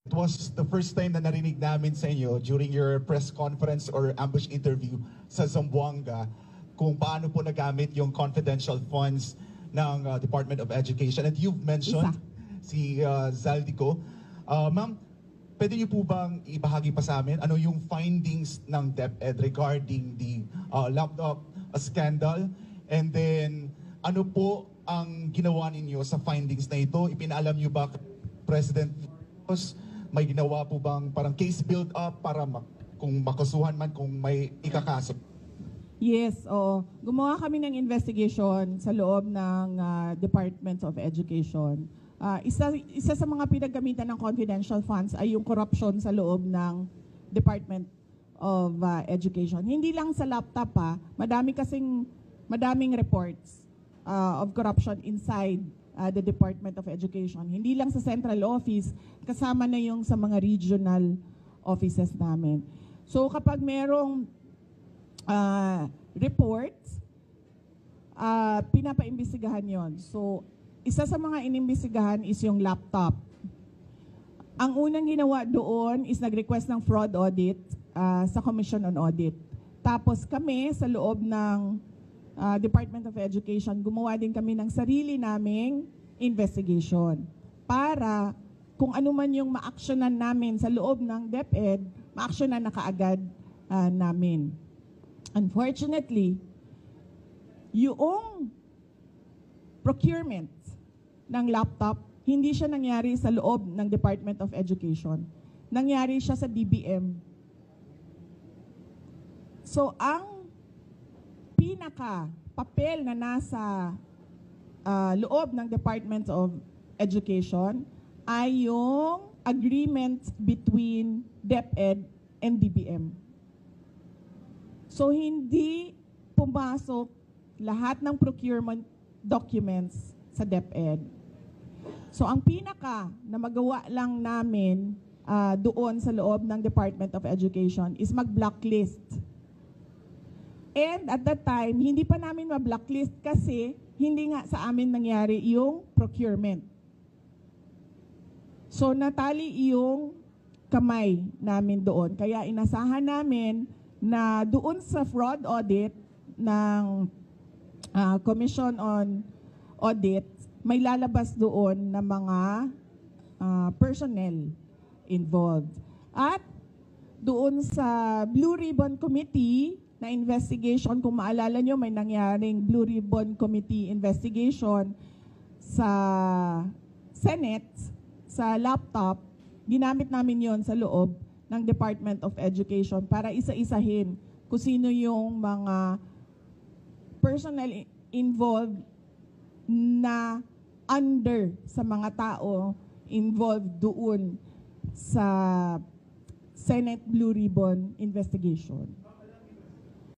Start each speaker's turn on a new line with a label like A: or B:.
A: It was the first time na narinig namin sa inyo during your press conference or ambush interview sa Zamboanga kung paano po nagamit yung confidential funds ng Department of Education. And you've mentioned si Zaldico. Ma'am, pwede niyo po bang ibahagi pa sa amin ano yung findings ng DepEd regarding the laptop scandal? And then, ano po ang ginawa ninyo sa findings na ito? Ipinaalam niyo ba President Marcos? May ginawa po bang parang case build-up para kung makasuhan man kung may ikakaso?
B: Yes, gumawa kami ng investigation sa loob ng Department of Education. Isa sa mga pinagamitan ng confidential funds ay yung corruption sa loob ng Department of Education. Hindi lang sa laptop madaming reports of corruption inside the Department of Education. Hindi lang sa central office, kasama na yung sa mga regional offices namin. So kapag merong reports, pinapaimbestigahan yon. So isa sa mga inimbestigahan is yung laptop. Ang unang ginawa doon is nag-request ng fraud audit sa Commission on Audit. Tapos kami sa loob ng Department of Education, gumawa din kami ng sarili naming investigation para kung ano man yung ma-actionan namin sa loob ng DepEd, ma-actionan na kaagad namin. Unfortunately, yung procurement ng laptop, hindi siya nangyari sa loob ng Department of Education. Nangyari siya sa DBM. So, ang pinaka-papel na nasa loob ng Department of Education ay yung agreement between DepEd and DBM. So, hindi pumasok lahat ng procurement documents sa DepEd. So, ang pinaka na magawa lang namin doon sa loob ng Department of Education is mag-blacklist. And at that time, hindi pa namin ma-blacklist kasi hindi nga sa amin nangyari yung procurement. So natali yung kamay namin doon. Kaya inasahan namin na doon sa fraud audit ng Commission on Audit, may lalabas doon na mga personnel involved. At doon sa Blue Ribbon Committee na investigation, kung maalala nyo, may nangyaring Blue Ribbon Committee investigation sa Senate, sa laptop, ginamit namin yon sa loob ng Department of Education para isa-isahin kung sino yung mga personnel involved na under sa mga tao involved doon sa Senate Blue Ribbon investigation.